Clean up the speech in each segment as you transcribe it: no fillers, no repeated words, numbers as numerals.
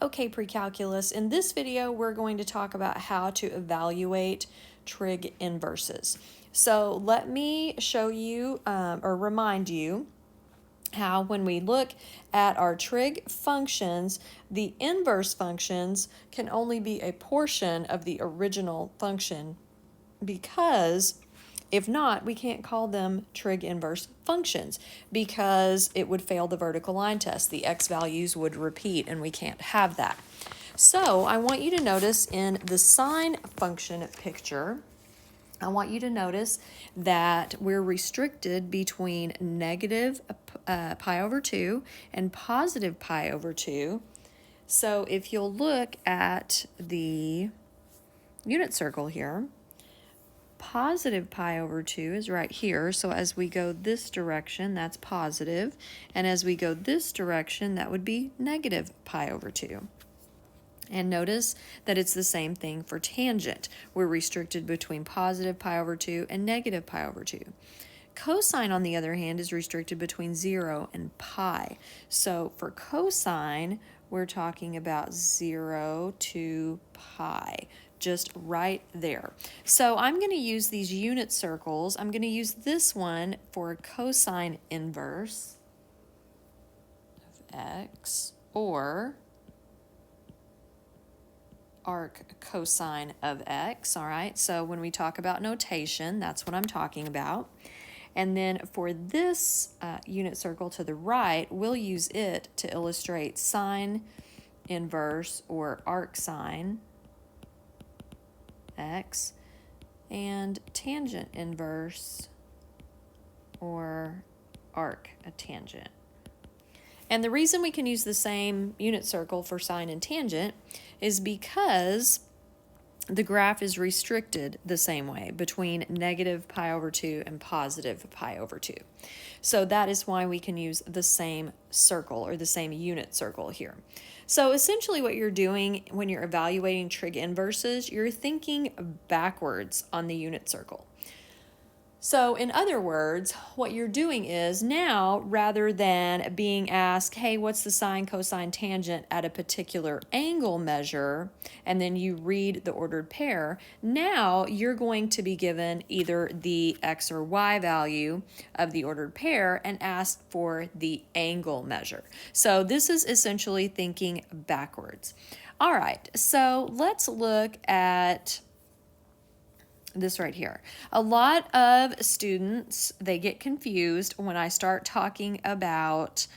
Okay, pre-calculus, in this video we're going to talk about how to evaluate trig inverses. So let me show you or remind you how when we look at our trig functions, the inverse functions can only be a portion of the original function, because if not, we can't call them trig inverse functions because it would fail the vertical line test. The x values would repeat and we can't have that. So I want you to notice in the sine function picture, I want you to notice that we're restricted between negative pi over 2 and positive pi over 2. So if you'll look at the unit circle here, positive pi over 2 is right here. So as we go this direction, that's positive. And as we go this direction, that would be negative pi over 2. And notice that it's the same thing for tangent. We're restricted between positive pi over 2 and negative pi over 2. Cosine, on the other hand, is restricted between 0 and pi. So for cosine, we're talking about 0 to pi, just right there. So I'm going to use these unit circles. I'm going to use this one for cosine inverse of x, or arc cosine of x, all right? So when we talk about notation, that's what I'm talking about. And then for this unit circle to the right, we'll use it to illustrate sine inverse or arc sine x, and tangent inverse or arc a tangent. And the reason we can use the same unit circle for sine and tangent is because the graph is restricted the same way between negative pi over 2 and positive pi over 2. So that is why we can use the same circle or the same unit circle here. So essentially what you're doing when you're evaluating trig inverses, you're thinking backwards on the unit circle. So in other words, what you're doing is now, rather than being asked, hey, what's the sine, cosine, tangent at a particular angle measure, and then you read the ordered pair, now you're going to be given either the x or y value of the ordered pair and asked for the angle measure. So this is essentially thinking backwards. All right, so let's look at this right here. A lot of students, they get confused when I start talking about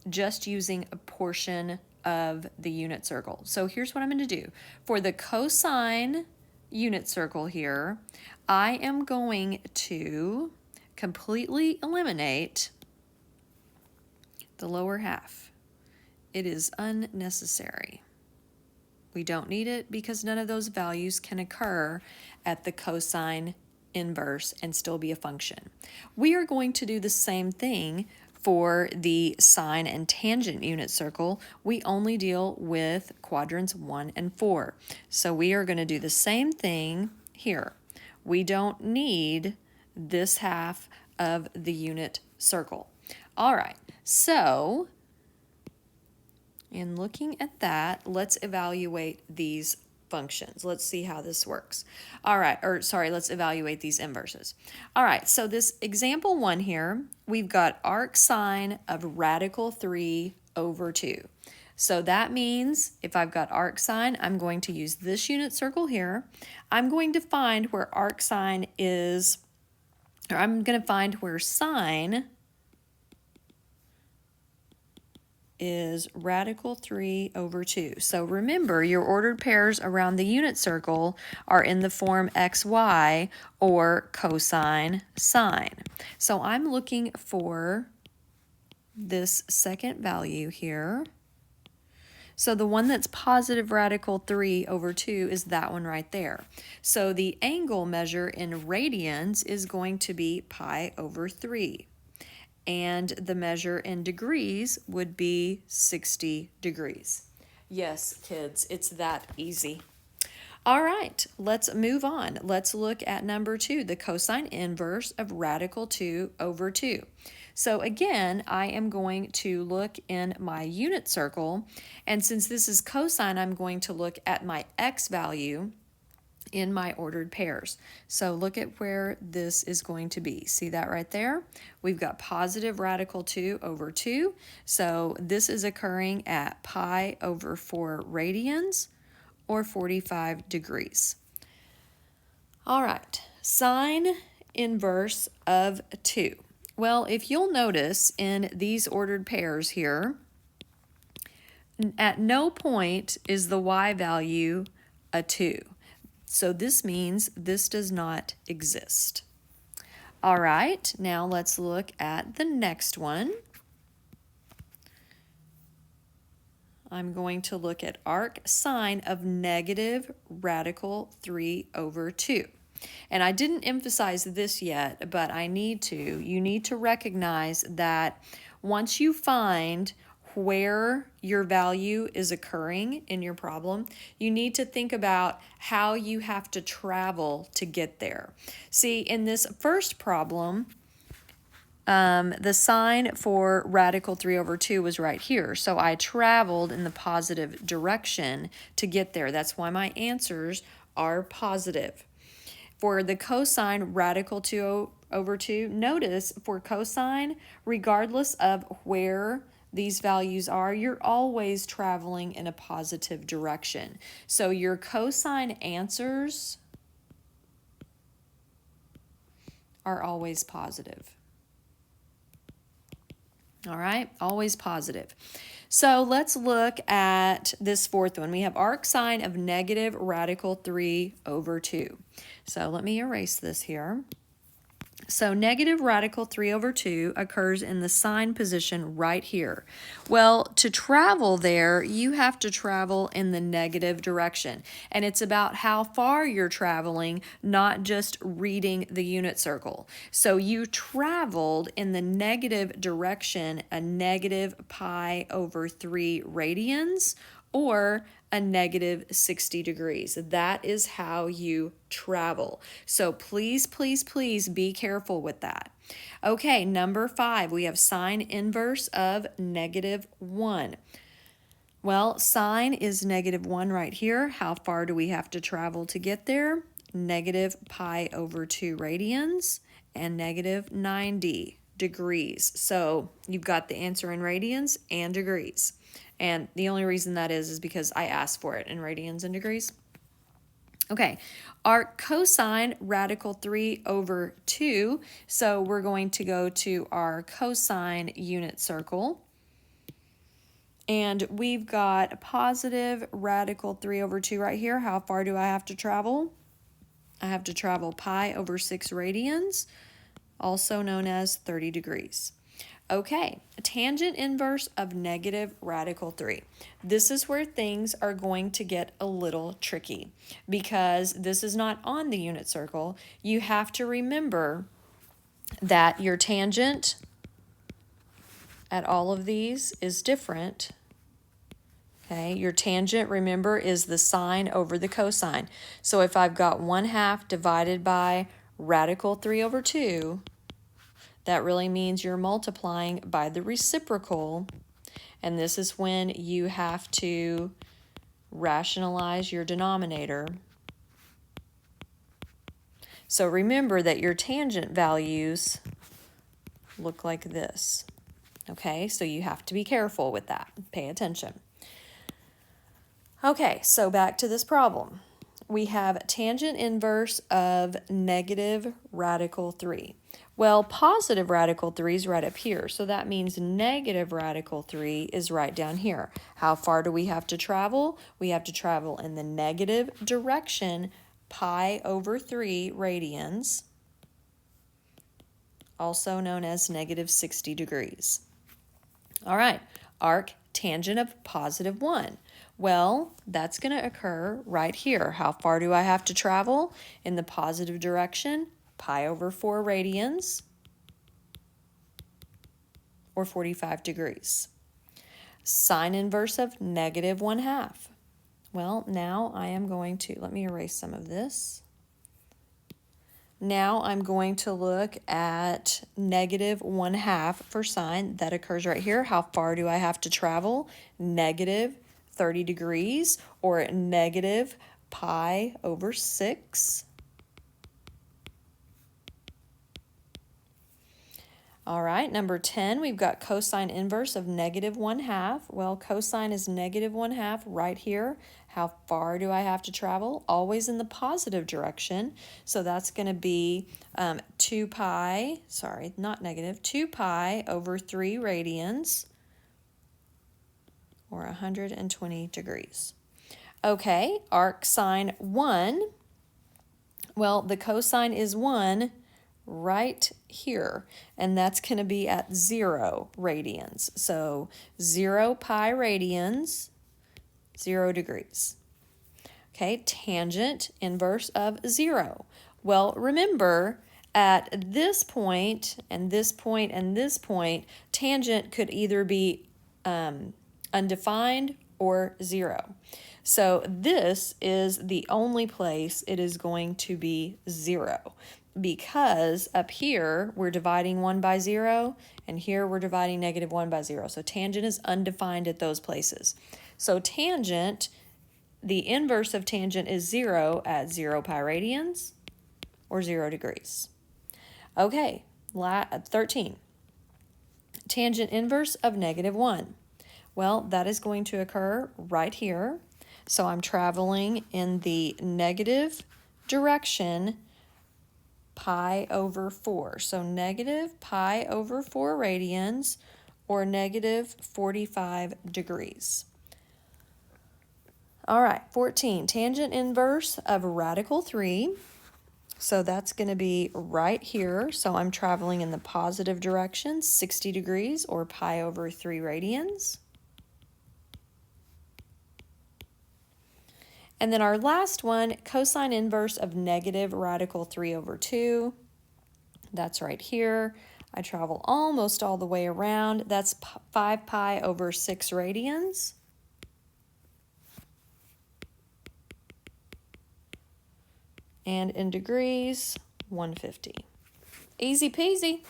just using a portion of the unit circle. So here's what I'm going to do. For the cosine unit circle here, I am going to completely eliminate the lower half. It is unnecessary. We don't need it because none of those values can occur at the cosine inverse and still be a function. We are going to do the same thing for the sine and tangent unit circle. We only deal with quadrants 1 and 4. So we are going to do the same thing here. We don't need this half of the unit circle. All right, so in looking at that, let's evaluate these functions. Let's see how this works. All right, let's evaluate these inverses. All right, so this example 1 here, we've got arc sine of radical 3 over 2. So that means if I've got arc sine, I'm going to use this unit circle here. I'm going to find where arc sine is, or I'm going to find where sine is radical 3 over 2. So remember, your ordered pairs around the unit circle are in the form xy or cosine sine. So I'm looking for this second value here. So the one that's positive radical 3 over 2 is that one right there. So the angle measure in radians is going to be pi over 3. And the measure in degrees would be 60 degrees. Yes, kids, it's that easy. All right, let's move on. Let's look at number 2, the cosine inverse of radical 2 over 2. So again, I am going to look in my unit circle, and since this is cosine, I'm going to look at my x value in my ordered pairs. So look at where this is going to be. See that right there? We've got positive radical 2 over 2. So this is occurring at pi over 4 radians, or 45 degrees. All right, sine inverse of 2. Well, if you'll notice in these ordered pairs here, at no point is the y value a 2. So this means this does not exist. All right, now let's look at the next one. I'm going to look at arc sine of negative radical 3 over 2. And I didn't emphasize this yet, but I need to. You need to recognize that once you find where your value is occurring in your problem, you need to think about how you have to travel to get there. See, in this first problem, the sign for radical 3 over 2 was right here. So I traveled in the positive direction to get there. That's why my answers are positive. For the cosine radical 2 over 2, notice for cosine, regardless of where these values are, you're always traveling in a positive direction. So your cosine answers are always positive. All right, always positive. So let's look at this fourth one. We have arc sine of negative radical 3 over 2. So let me erase this here. So negative radical 3 over 2 occurs in the sine position right here. Well, to travel there, you have to travel in the negative direction. And it's about how far you're traveling, not just reading the unit circle. So you traveled in the negative direction, a negative pi over 3 radians, or a negative 60 degrees. That is how you travel. So please, please, please be careful with that. Okay, number 5, we have sine inverse of negative 1. Well, sine is negative 1 right here. How far do we have to travel to get there? Negative pi over 2 radians and negative 90 degrees. So you've got the answer in radians and degrees. And the only reason that is because I asked for it in radians and degrees. Okay, our cosine radical 3 over 2. So we're going to go to our cosine unit circle. And we've got positive radical 3 over 2 right here. How far do I have to travel? I have to travel pi over 6 radians, also known as 30 degrees. Okay, tangent inverse of negative radical 3. This is where things are going to get a little tricky because this is not on the unit circle. You have to remember that your tangent at all of these is different. Okay, your tangent, remember, is the sine over the cosine. So if I've got 1/2 divided by radical 3 over 2, that really means you're multiplying by the reciprocal, and this is when you have to rationalize your denominator. So remember that your tangent values look like this. Okay, so you have to be careful with that. Pay attention. Okay, so back to this problem. We have tangent inverse of negative radical 3. Well, positive radical 3 is right up here, so that means negative radical 3 is right down here. How far do we have to travel? We have to travel in the negative direction, pi over 3 radians, also known as negative 60 degrees. All right, arc tangent of positive 1. Well, that's going to occur right here. How far do I have to travel? In the positive direction, pi over 4 radians, or 45 degrees. Sine inverse of negative 1/2. Well, now I am going to, let me erase some of this. Now I'm going to look at negative 1/2 for sine. That occurs right here. How far do I have to travel? Negative 30 degrees, or negative pi over 6. All right, number 10, we've got cosine inverse of negative 1/2. Well, cosine is negative 1/2 right here. How far do I have to travel? Always in the positive direction. So that's going to be 2 pi, sorry, not negative, 2 pi over 3 radians, or 120 degrees. Okay, arc sine 1. Well, the cosine is 1 right here, and that's going to be at 0 radians. So 0 pi radians, 0 degrees. Okay, tangent inverse of 0. Well, remember, at this point, and this point, and this point, tangent could either be undefined or 0. So this is the only place it is going to be 0, because up here we're dividing 1 by 0, and here we're dividing negative 1 by 0. So tangent is undefined at those places. So tangent, the inverse of tangent is 0 at 0 pi radians, or 0 degrees. Okay, 13. Tangent inverse of negative 1. Well, that is going to occur right here. So I'm traveling in the negative direction, pi over 4. So negative pi over 4 radians, or negative 45 degrees. All right, 14, tangent inverse of radical 3. So that's going to be right here. So I'm traveling in the positive direction, 60 degrees, or pi over 3 radians. And then our last one, cosine inverse of negative radical 3 over 2. That's right here. I travel almost all the way around. That's 5 pi over 6 radians. And in degrees, 150. Easy peasy.